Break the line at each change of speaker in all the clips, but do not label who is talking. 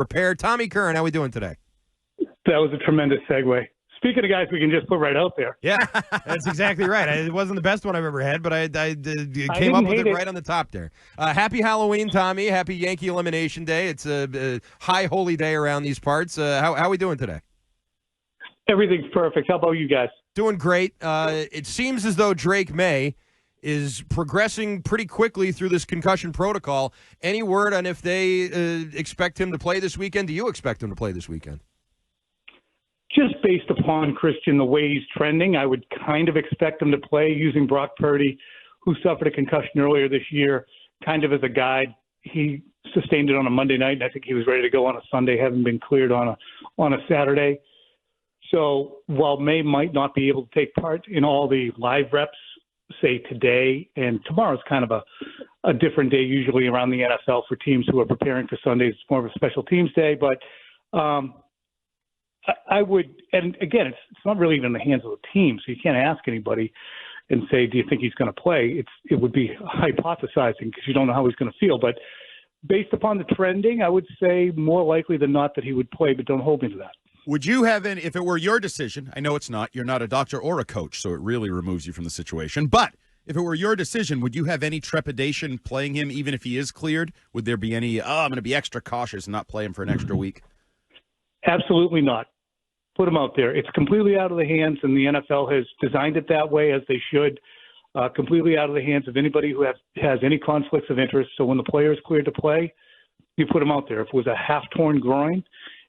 Repair. Tommy Curran, how we doing today?
That was a tremendous segue. Speaking of guys we can just put right out there.
Yeah, that's exactly right. It wasn't the best one I've ever had, but I came up with it right on the top there. Happy Halloween, Tommy. Happy Yankee Elimination Day. It's a high holy day around these parts. How are we doing today?
Everything's perfect. How about you guys?
Doing great. It seems as though Drake Maye is progressing pretty quickly through this concussion protocol. Any word on if they expect him to play this weekend? Do you expect him to play this weekend?
Just based upon, Christian, the way he's trending, I would kind of expect him to play using Brock Purdy, who suffered a concussion earlier this year, kind of as a guide. He sustained it on a Monday night, and I think he was ready to go on a Sunday, having been cleared on a Saturday. So while Maye might not be able to take part in all the live reps, say today and tomorrow's kind of a different day usually around the NFL for teams who are preparing for Sundays. It's more of a special teams day, but I would, and again, it's not really even in the hands of the team, so you can't ask anybody and say, do you think he's going to play? It would be hypothesizing because you don't know how he's going to feel. But based upon the trending, I would say more likely than not that he would play, but don't hold me to that.
Would you have any, if it were your decision, I know it's not, you're not a doctor or a coach, so it really removes you from the situation, but if it were your decision, would you have any trepidation playing him even if he is cleared? Would there be any, I'm going to be extra cautious and not play him for an extra week?
Absolutely not. Put him out there. It's completely out of the hands, and the NFL has designed it that way, as they should, completely out of the hands of anybody who has any conflicts of interest. So when the player is cleared to play, you put him out there. If it was a half-torn groin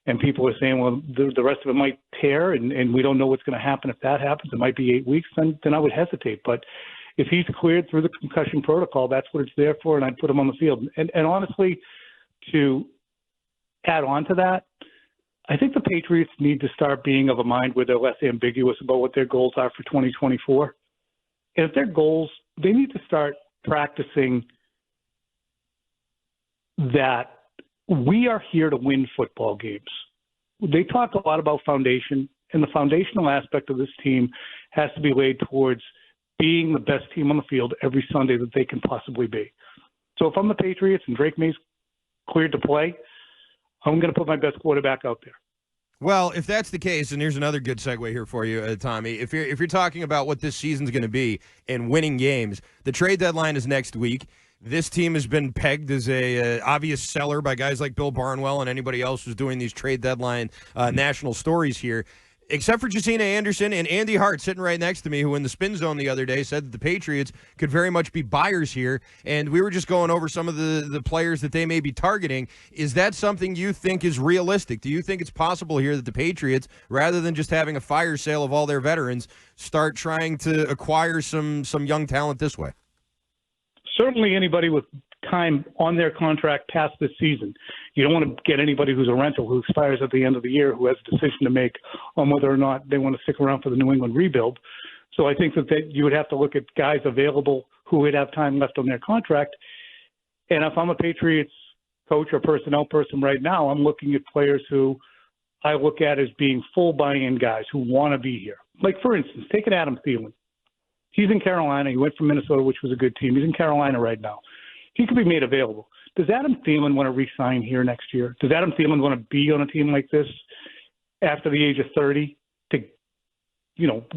and people are saying, well, the rest of it might tear, and we don't know what's going to happen if that happens, it might be 8 weeks, then I would hesitate. But if he's cleared through the concussion protocol, that's what it's there for, and I'd put him on the field. And honestly, to add on to that, I think the Patriots need to start being of a mind where they're less ambiguous about what their goals are for 2024. And if their goals, they need to start practicing that we are here to win football games. They talk a lot about foundation, and the foundational aspect of this team has to be laid towards being the best team on the field every Sunday that they can possibly be. So if I'm the Patriots and Drake Maye's cleared to play, I'm going to put my best quarterback out there.
Well, if that's the case, and here's another good segue here for you, Tommy. If you're talking about what this season's going to be and winning games, the trade deadline is next week. This team has been pegged as a obvious seller by guys like Bill Barnwell and anybody else who's doing these trade deadline national stories here. Except for Jacina Anderson and Andy Hart sitting right next to me, who in the spin zone the other day said that the Patriots could very much be buyers here. And we were just going over some of the players that they may be targeting. Is that something you think is realistic? Do you think it's possible here that the Patriots, rather than just having a fire sale of all their veterans, start trying to acquire some young talent this way?
Certainly anybody with time on their contract past this season. You don't want to get anybody who's a rental who expires at the end of the year who has a decision to make on whether or not they want to stick around for the New England rebuild. So I think that you would have to look at guys available who would have time left on their contract. And if I'm a Patriots coach or personnel person right now, I'm looking at players who I look at as being full buy-in guys who want to be here. Like, for instance, take an Adam Thielen. He's in Carolina. He went from Minnesota, which was a good team. He's in Carolina right now. He could be made available. Does Adam Thielen want to re-sign here next year? Does Adam Thielen want to be on a team like this after the age of 30 to,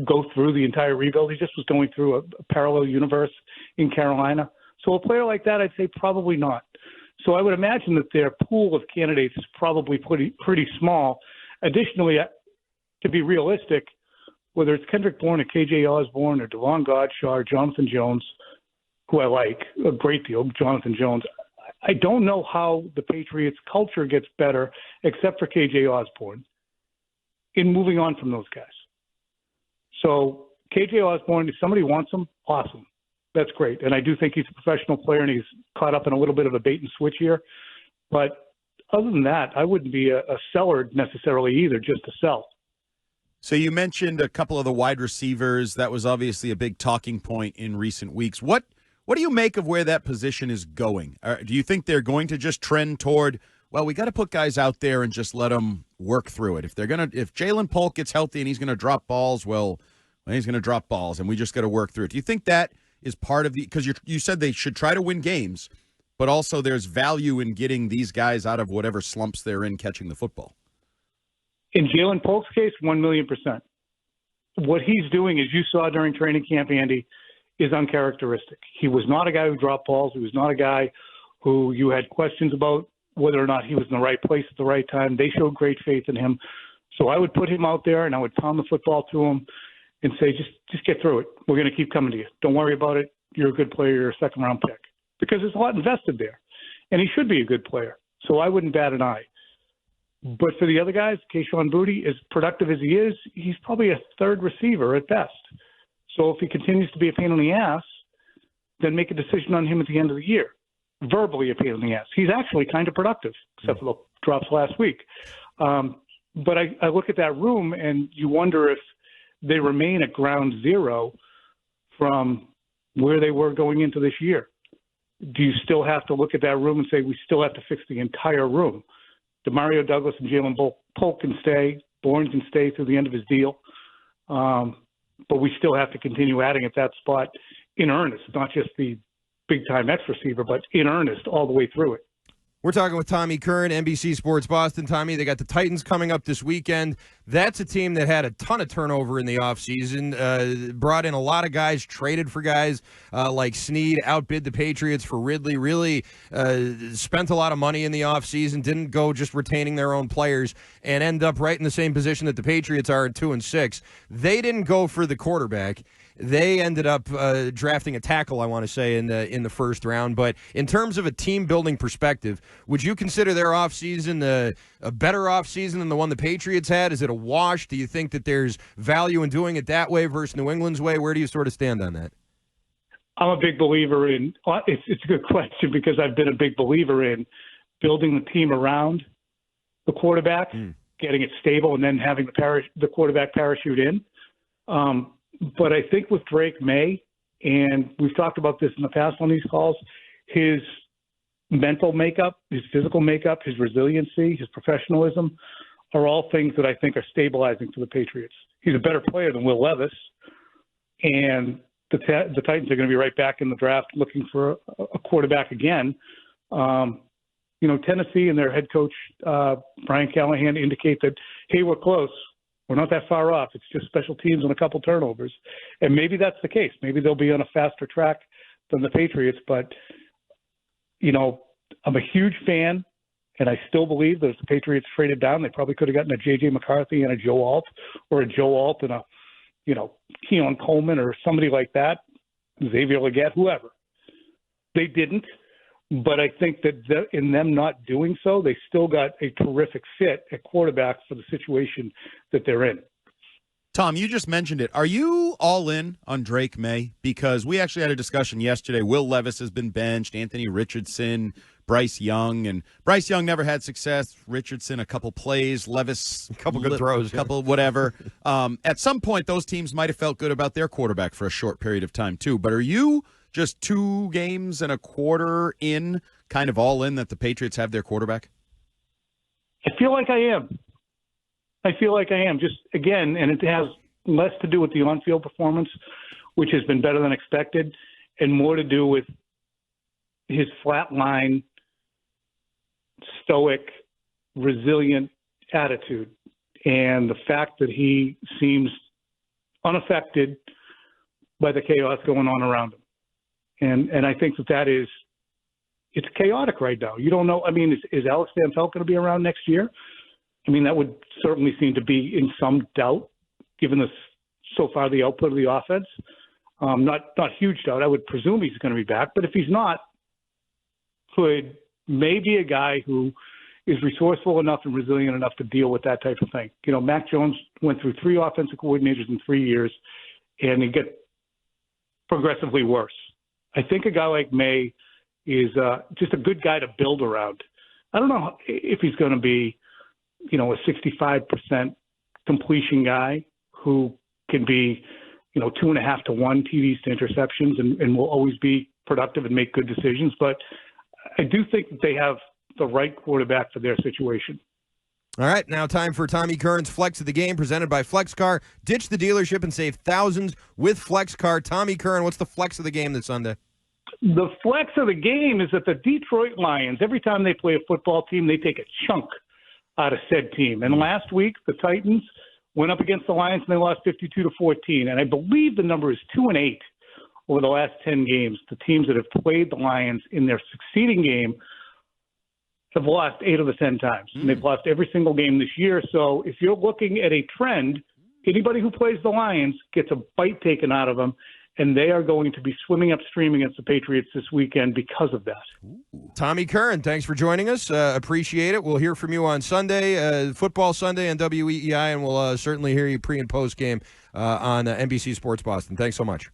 go through the entire rebuild? He just was going through a parallel universe in Carolina. So a player like that, I'd say probably not. So I would imagine that their pool of candidates is probably pretty small. Additionally, to be realistic, whether it's Kendrick Bourne or KJ Osborne or Devon Godshaw or Jonathan Jones, who I like a great deal, Jonathan Jones, I don't know how the Patriots' culture gets better, except for KJ Osborne, in moving on from those guys. So KJ Osborne, if somebody wants him, awesome. That's great. And I do think he's a professional player, and he's caught up in a little bit of a bait and switch here. But other than that, I wouldn't be a seller necessarily either, just to sell.
So you mentioned a couple of the wide receivers. That was obviously a big talking point in recent weeks. What do you make of where that position is going? Do you think they're going to just trend toward, well, we got to put guys out there and just let them work through it? If Jalen Polk gets healthy and he's going to drop balls, well, he's going to drop balls, and we just got to work through it. Do you think that is part of the – because you said they should try to win games, but also there's value in getting these guys out of whatever slumps they're in catching the football.
In Jalen Polk's case, 1,000,000%. What he's doing, as you saw during training camp, Andy, is uncharacteristic. He was not a guy who dropped balls. He was not a guy who you had questions about whether or not he was in the right place at the right time. They showed great faith in him. So I would put him out there, and I would pound the football to him and say, just get through it. We're going to keep coming to you. Don't worry about it. You're a good player. You're a second-round pick. Because there's a lot invested there. And he should be a good player. So I wouldn't bat an eye. But for the other guys, Kayshon Boutte, as productive as he is, he's probably a third receiver at best. So if he continues to be a pain in the ass, then make a decision on him at the end of the year. Verbally a pain in the ass. He's actually kind of productive, except for the drops last week. But I look at that room, and you wonder if they remain at ground zero from where they were going into this year. Do you still have to look at that room and say, we still have to fix the entire room? Demario Douglas and Jalen Polk can stay. Bourne can stay through the end of his deal. But we still have to continue adding at that spot in earnest, not just the big-time X receiver, but in earnest all the way through it.
We're talking with Tommy Curran, NBC Sports Boston. Tommy, they got the Titans coming up this weekend. That's a team that had a ton of turnover in the offseason, brought in a lot of guys, traded for guys like Snead, outbid the Patriots for Ridley, really spent a lot of money in the offseason, didn't go just retaining their own players, and end up right in the same position that the Patriots are at 2-6. They didn't go for the quarterback. They ended up drafting a tackle, I want to say, in the first round. But in terms of a team-building perspective, would you consider their offseason a better offseason than the one the Patriots had? Is it a wash? Do you think that there's value in doing it that way versus New England's way? Where do you sort of stand on that?
I'm a big believer in – it's a good question because I've been a big believer in building the team around the quarterback, getting it stable, and then having the quarterback parachute in. But I think with Drake Maye, and we've talked about this in the past on these calls, his mental makeup, his physical makeup, his resiliency, his professionalism are all things that I think are stabilizing for the Patriots. He's a better player than Will Levis, and the Titans are going to be right back in the draft looking for a quarterback again. Tennessee and their head coach, Brian Callahan, indicate that, hey, we're close. We're not that far off. It's just special teams and a couple turnovers. And maybe that's the case. Maybe they'll be on a faster track than the Patriots. But, I'm a huge fan, and I still believe that if the Patriots traded down, they probably could have gotten a J.J. McCarthy and a Joe Alt, or a Joe Alt and a, Keon Coleman or somebody like that, Xavier Legette, whoever. They didn't. But I think that in them not doing so, they still got a terrific fit at quarterback for the situation that they're in.
Tom, you just mentioned it. Are you all in on Drake Maye? Because we actually had a discussion yesterday. Will Levis has been benched, Anthony Richardson, Bryce Young, and Bryce Young never had success. Richardson, a couple plays, Levis,
a couple good throws,
couple whatever. At some point, those teams might have felt good about their quarterback for a short period of time too. But are you just 2 games and a quarter in, kind of all in that the Patriots have their quarterback?
I feel like I am. Just, again, and it has less to do with the on-field performance, which has been better than expected, and more to do with his flatline, stoic, resilient attitude, and the fact that he seems unaffected by the chaos going on around him. And I think it's chaotic right now. You don't know. I mean, is Alex Van Pelt going to be around next year? I mean, that would certainly seem to be in some doubt, given so far the output of the offense. Not huge doubt. I would presume he's going to be back. But if he's not, could maybe a guy who is resourceful enough and resilient enough to deal with that type of thing. Mac Jones went through 3 offensive coordinators in 3 years, and he get progressively worse. I think a guy like Maye is just a good guy to build around. I don't know if he's going to be, a 65% completion guy who can be, 2.5 to 1 TDs to interceptions and will always be productive and make good decisions. But I do think that they have the right quarterback for their situation.
All right, now time for Tommy Curran's Flex of the Game, presented by FlexCar. Ditch the dealership and save thousands with FlexCar. Tommy Curran, what's the Flex of the Game this Sunday?
The flex of the game is that the Detroit Lions, every time they play a football team, they take a chunk out of said team. And last week, the Titans went up against the Lions and they lost 52-14. And I believe the number is 2-8 over the last 10 games. The teams that have played the Lions in their succeeding game have lost 8 of the 10 times. And they've lost every single game this year. So if you're looking at a trend, anybody who plays the Lions gets a bite taken out of them, and they are going to be swimming upstream against the Patriots this weekend because of that.
Tommy Curran, thanks for joining us. Appreciate it. We'll hear from you on Sunday, Football Sunday on WEEI, and we'll certainly hear you pre- and post-game on NBC Sports Boston. Thanks so much.